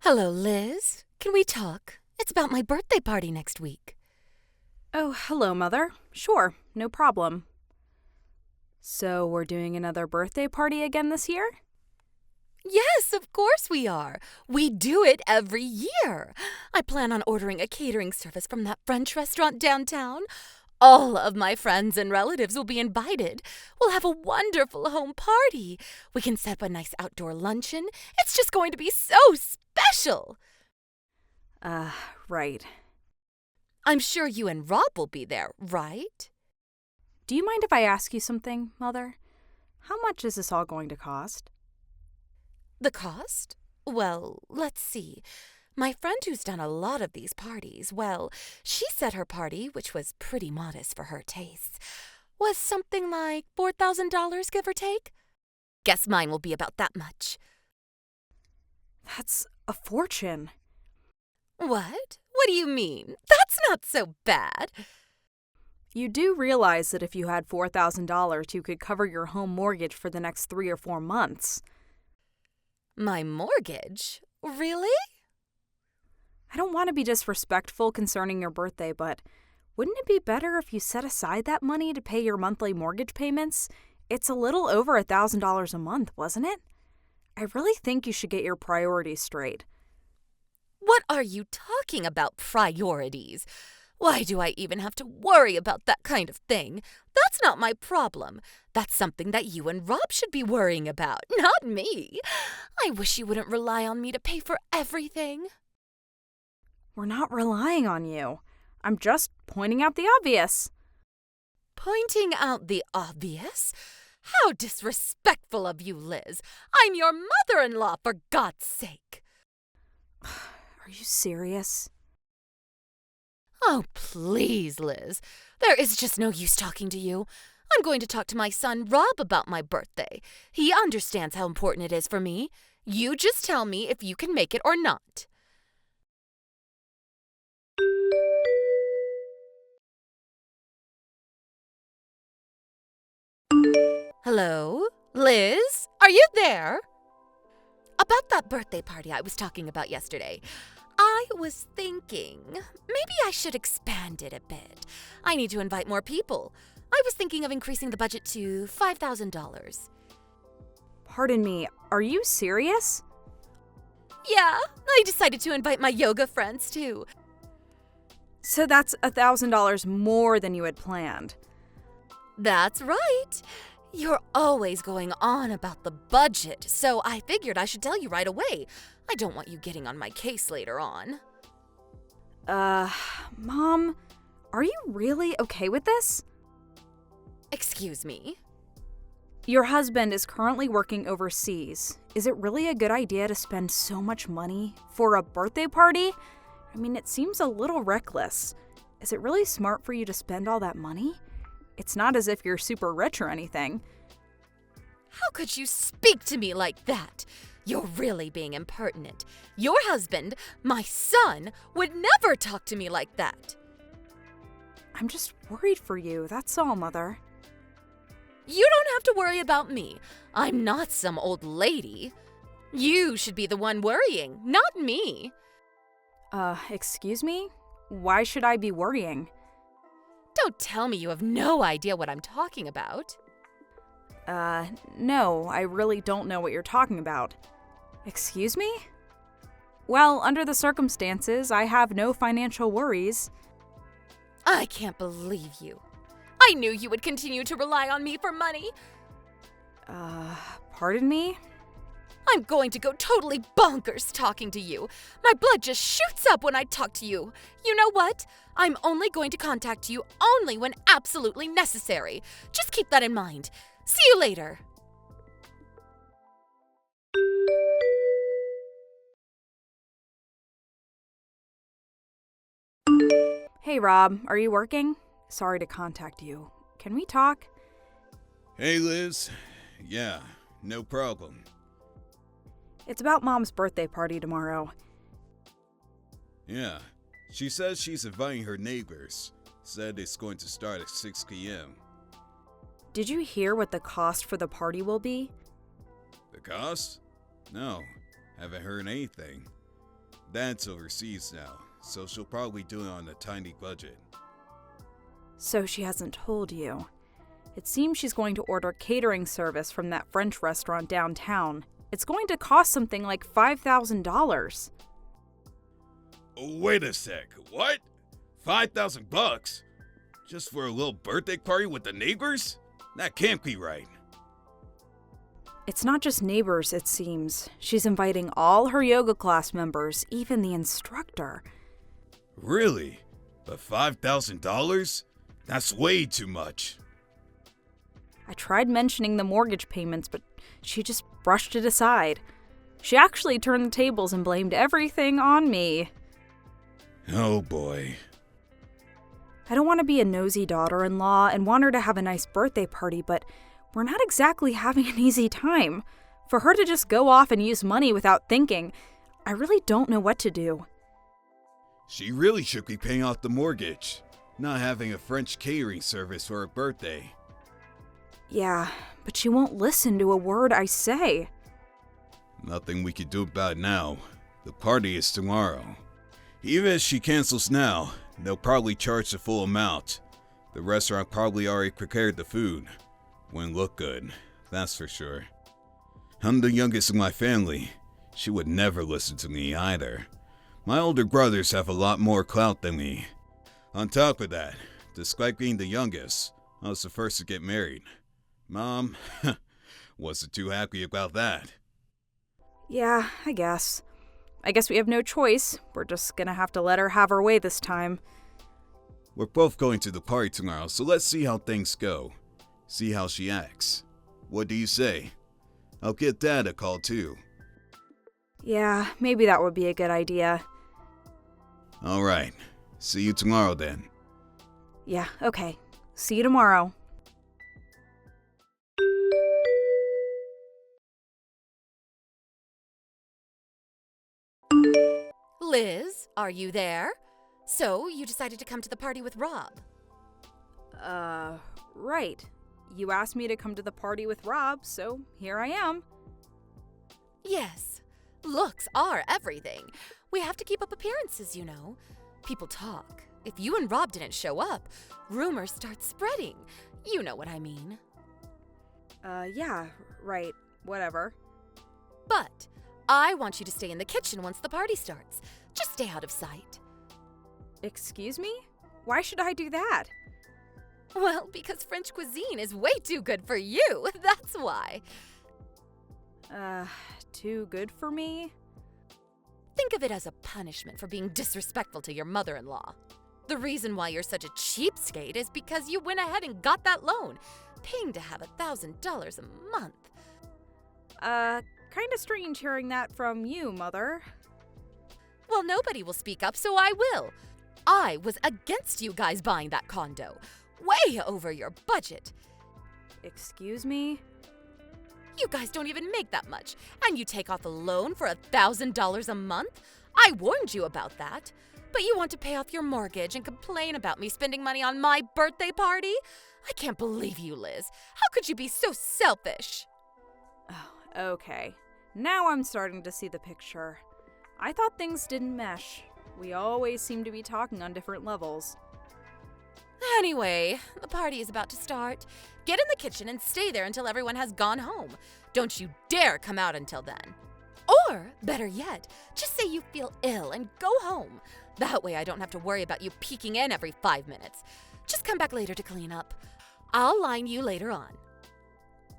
Hello, Liz. Can we talk? It's about my birthday party next week. Oh, hello, Mother. Sure, no problem. So, we're doing another birthday party again this year? Yes, of course we are. We do it every year. I plan on ordering a catering service from that French restaurant downtown. All of my friends and relatives will be invited. We'll have a wonderful home party. We can set up a nice outdoor luncheon. It's just going to be so special. Right. I'm sure you and Rob will be there, right? Do you mind if I ask you something, Mother? How much is this all going to cost? The cost? Well, let's see. My friend who's done a lot of these parties, well, she said her party, which was pretty modest for her tastes, was something like $4,000, give or take. Guess mine will be about that much. That's a fortune. What? What do you mean? That's not so bad. You do realize that if you had $4,000, you could cover your home mortgage for the next 3 or 4 months. My mortgage? Really? I don't want to be disrespectful concerning your birthday, but wouldn't it be better if you set aside that money to pay your monthly mortgage payments? It's a little over $1,000 a month, wasn't it? I really think you should get your priorities straight. What are you talking about, priorities? Why do I even have to worry about that kind of thing? That's not my problem. That's something that you and Rob should be worrying about, not me. I wish you wouldn't rely on me to pay for everything. We're not relying on you. I'm just pointing out the obvious. Pointing out the obvious? How disrespectful of you, Liz. I'm your mother-in-law, for God's sake. Are you serious? Oh, please, Liz. There is just no use talking to you. I'm going to talk to my son Rob about my birthday. He understands how important it is for me. You just tell me if you can make it or not. Hello? Liz? Are you there? About that birthday party I was talking about yesterday. I was thinking, maybe I should expand it a bit. I need to invite more people. I was thinking of increasing the budget to $5,000. Pardon me, are you serious? Yeah, I decided to invite my yoga friends too. So that's $1,000 more than you had planned. That's right. You're always going on about the budget, so I figured I should tell you right away. I don't want you getting on my case later on. Mom, are you really okay with this? Excuse me? Your husband is currently working overseas. Is it really a good idea to spend so much money for a birthday party? I mean, it seems a little reckless. Is it really smart for you to spend all that money? It's not as if you're super rich or anything. How could you speak to me like that? You're really being impertinent. Your husband, my son, would never talk to me like that. I'm just worried for you, that's all, Mother. You don't have to worry about me. I'm not some old lady. You should be the one worrying, not me. Excuse me? Why should I be worrying? Don't tell me you have no idea what I'm talking about. No, I really don't know what you're talking about. Excuse me? Well, under the circumstances, I have no financial worries. I can't believe you. I knew you would continue to rely on me for money. Pardon me? I'm going to go totally bonkers talking to you. My blood just shoots up when I talk to you. You know what? I'm only going to contact you only when absolutely necessary. Just keep that in mind. See you later. Hey, Rob, are you working? Sorry to contact you. Can we talk? Hey, Liz. Yeah, no problem. It's about Mom's birthday party tomorrow. Yeah, she says she's inviting her neighbors. Said it's going to start at 6 p.m. Did you hear what the cost for the party will be? The cost? No, Haven't heard anything. Dad's overseas now, so she'll probably do it on a tiny budget. So she hasn't told you. It seems she's going to order catering service from that French restaurant downtown. It's going to cost something like $5,000. Wait a sec, what? $5,000? Just for a little birthday party with the neighbors? That can't be right. It's not just neighbors, it seems. She's inviting all her yoga class members, even the instructor. Really? But $5,000? That's way too much. I tried mentioning the mortgage payments, but she just brushed it aside. She actually turned the tables and blamed everything on me. Oh boy. I don't want to be a nosy daughter-in-law and want her to have a nice birthday party, but we're not exactly having an easy time. For her to just go off and use money without thinking, I really don't know what to do. She really should be paying off the mortgage, not having a French catering service for her birthday. Yeah, but she won't listen to a word I say. Nothing we can do about it now. The party is tomorrow. Even if she cancels now, they'll probably charge the full amount. The restaurant probably already prepared the food. Wouldn't look good, that's for sure. I'm the youngest in my family. She would never listen to me either. My older brothers have a lot more clout than me. On top of that, despite being the youngest, I was the first to get married. Mom wasn't too happy about that. Yeah, I guess. I guess we have no choice. We're just gonna have to let her have her way this time. We're both going to the party tomorrow, so let's see how things go. See how she acts. What do you say? I'll get Dad a call too. Yeah, maybe that would be a good idea. Alright, see you tomorrow then. Yeah, okay. See you tomorrow. Liz, are you there? So, you decided to come to the party with Rob. Right. You asked me to come to the party with Rob, so here I am. Yes. Looks are everything. We have to keep up appearances, you know. People talk. If you and Rob didn't show up, rumors start spreading. You know what I mean. Yeah, right. Whatever. But I want you to stay in the kitchen once the party starts. Just stay out of sight. Excuse me? Why should I do that? Well, because French cuisine is way too good for you. That's why. Too good for me? Think of it as a punishment for being disrespectful to your mother-in-law. The reason why you're such a cheapskate is because you went ahead and got that loan, paying to have $1,000 a month. Kinda strange hearing that from you, Mother. Well, nobody will speak up, so I will. I was against you guys buying that condo. Way over your budget. Excuse me? You guys don't even make that much, and you take off a loan for $1,000 a month? I warned you about that. But you want to pay off your mortgage and complain about me spending money on my birthday party? I can't believe you, Liz. How could you be so selfish? Oh, okay. Now I'm starting to see the picture. I thought things didn't mesh. We always seem to be talking on different levels. Anyway, the party is about to start. Get in the kitchen and stay there until everyone has gone home. Don't you dare come out until then. Or, better yet, just say you feel ill and go home. That way I don't have to worry about you peeking in every 5 minutes. Just come back later to clean up. I'll line you later on.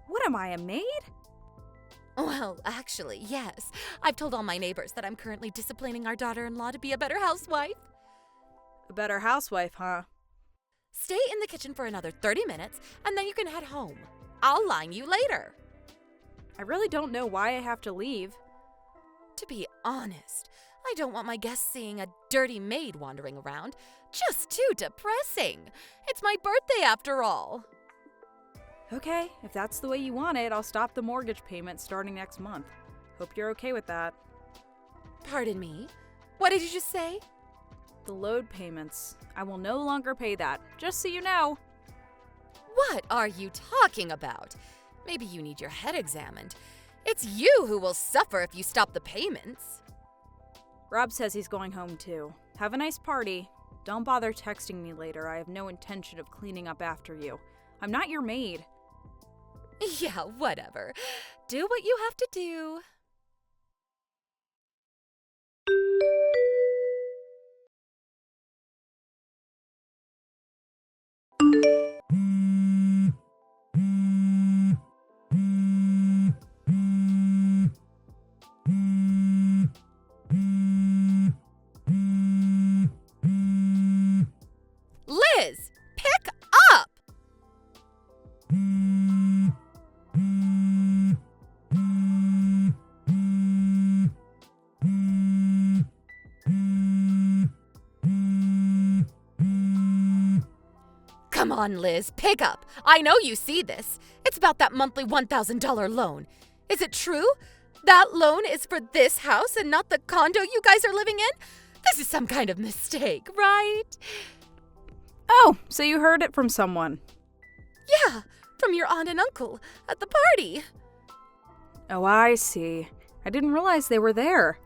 What am I, a maid? Well, actually, yes. I've told all my neighbors that I'm currently disciplining our daughter-in-law to be a better housewife. A better housewife, huh? Stay in the kitchen for another 30 minutes, and then you can head home. I'll line you later. I really don't know why I have to leave. To be honest, I don't want my guests seeing a dirty maid wandering around. Just too depressing. It's my birthday after all. Okay, if that's the way you want it, I'll stop the mortgage payment starting next month. Hope you're okay with that. Pardon me? What did you just say? The load payments. I will no longer pay that, just so you know. What are you talking about? Maybe you need your head examined. It's you who will suffer if you stop the payments. Rob says he's going home too. Have a nice party. Don't bother texting me later. I have no intention of cleaning up after you. I'm not your maid. Yeah, whatever. Do what you have to do. Liz, pick up! Come on, Liz, pick up. I know you see this. It's about that monthly $1,000 loan. Is it true? That loan is for this house and not the condo you guys are living in? This is some kind of mistake, right? Oh, so you heard it from someone. Yeah, from your aunt and uncle at the party. Oh, I see. I didn't realize they were there.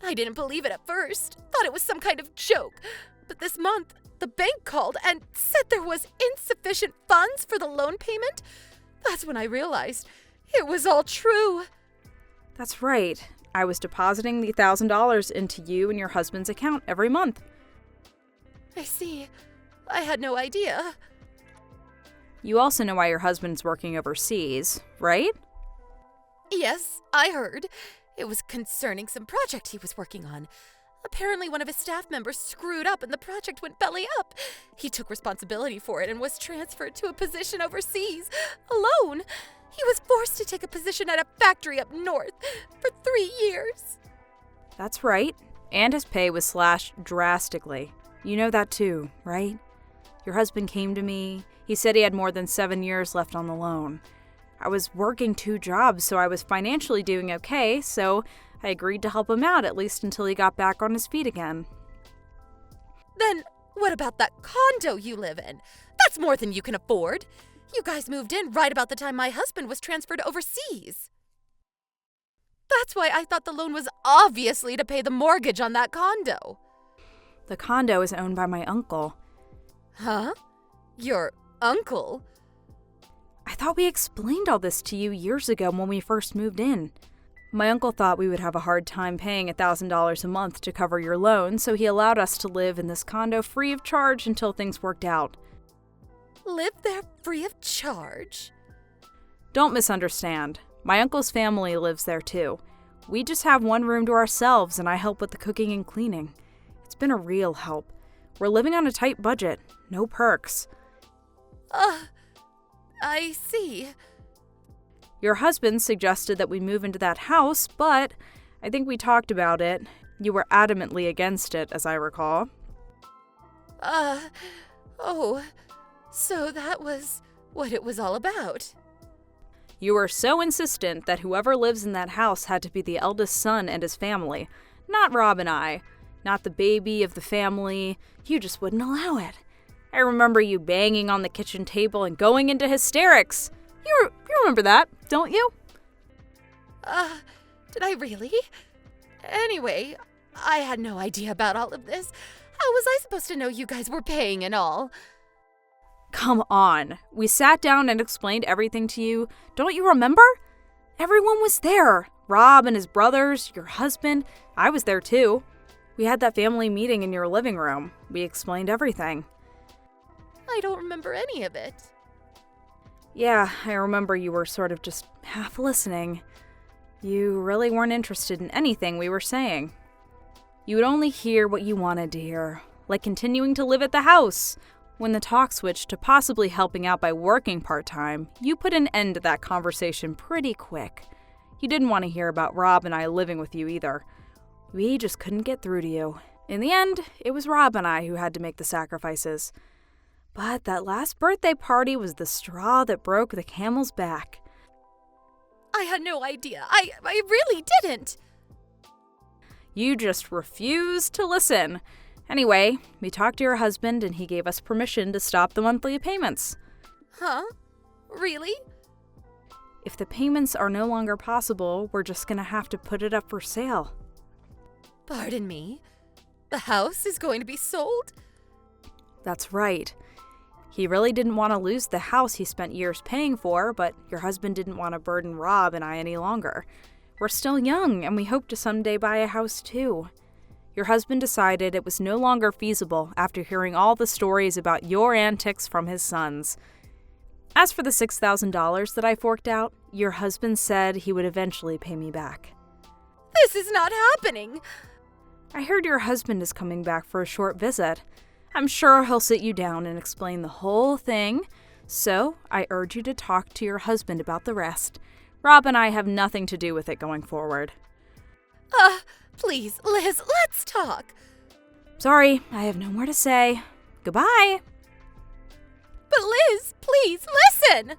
I didn't believe it at first. Thought it was some kind of joke. But this month, the bank called and said there was insufficient funds for the loan payment. That's when I realized it was all true. That's right. I was depositing the $1,000 into you and your husband's account every month. I see. I had no idea. You also know why your husband's working overseas, right? Yes, I heard. It was concerning some project he was working on. Apparently one of his staff members screwed up and the project went belly up. He took responsibility for it and was transferred to a position overseas, alone. He was forced to take a position at a factory up north for 3 years. That's right. And his pay was slashed drastically. You know that too, right? Your husband came to me. He said he had more than 7 years left on the loan. I was working 2 jobs, so I was financially doing okay, so I agreed to help him out at least until he got back on his feet again. Then what about that condo you live in? That's more than you can afford. You guys moved in right about the time my husband was transferred overseas. That's why I thought the loan was obviously to pay the mortgage on that condo. The condo is owned by my uncle. Huh? Your uncle? I thought we explained all this to you years ago when we first moved in. My uncle thought we would have a hard time paying $1,000 a month to cover your loan, so he allowed us to live in this condo free of charge until things worked out. Live there free of charge? Don't misunderstand. My uncle's family lives there too. We just have one room to ourselves and I help with the cooking and cleaning. It's been a real help. We're living on a tight budget. No perks. I see. Your husband suggested that we move into that house, but I think we talked about it. You were adamantly against it, as I recall. So that was what it was all about. You were so insistent that whoever lives in that house had to be the eldest son and his family, not Rob and I, not the baby of the family. You just wouldn't allow it. I remember you banging on the kitchen table and going into hysterics. You remember that, don't you? Did I really? Anyway, I had no idea about all of this. How was I supposed to know you guys were paying and all? Come on. We sat down and explained everything to you. Don't you remember? Everyone was there. Rob and his brothers, your husband. I was there too. We had that family meeting in your living room. We explained everything. I don't remember any of it. Yeah, I remember you were sort of just half listening. You really weren't interested in anything we were saying. You would only hear what you wanted to hear, like continuing to live at the house. When the talk switched to possibly helping out by working part-time, you put an end to that conversation pretty quick. You didn't want to hear about Rob and I living with you either. We just couldn't get through to you. In the end, it was Rob and I who had to make the sacrifices. But that last birthday party was the straw that broke the camel's back. I had no idea. I really didn't. You just refused to listen. Anyway, we talked to your husband and he gave us permission to stop the monthly payments. Huh? Really? If the payments are no longer possible, we're just gonna have to put it up for sale. Pardon me? The house is going to be sold? That's right. He really didn't want to lose the house he spent years paying for, but your husband didn't want to burden Rob and I any longer. We're still young, and we hope to someday buy a house too. Your husband decided it was no longer feasible after hearing all the stories about your antics from his sons. As for the $6,000 that I forked out, your husband said he would eventually pay me back. This is not happening. I heard your husband is coming back for a short visit. I'm sure he'll sit you down and explain the whole thing, so I urge you to talk to your husband about the rest. Rob and I have nothing to do with it going forward. Please, Liz, let's talk. Sorry, I have no more to say. Goodbye. But Liz, please, listen!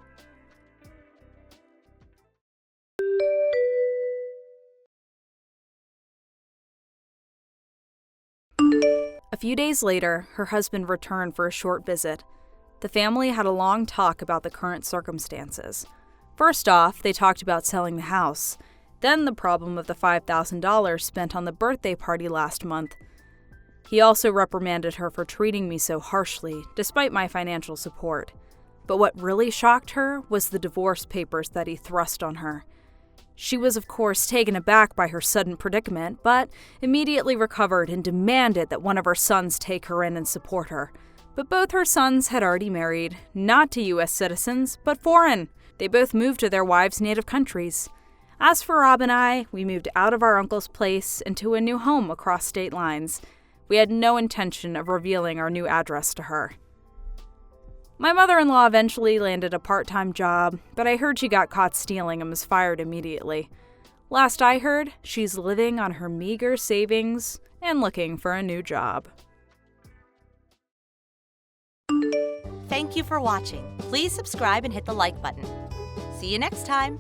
A few days later, her husband returned for a short visit. The family had a long talk about the current circumstances. First off, they talked about selling the house. Then the problem of the $5,000 spent on the birthday party last month. He also reprimanded her for treating me so harshly, despite my financial support. But what really shocked her was the divorce papers that he thrust on her. She was, of course, taken aback by her sudden predicament, but immediately recovered and demanded that one of her sons take her in and support her. But both her sons had already married, not to U.S. citizens, but foreign. They both moved to their wives' native countries. As for Rob and I, we moved out of our uncle's place into a new home across state lines. We had no intention of revealing our new address to her. My mother-in-law eventually landed a part-time job, but I heard she got caught stealing and was fired immediately. Last I heard, she's living on her meager savings and looking for a new job. Thank you for watching. Please subscribe and hit the like button. See you next time.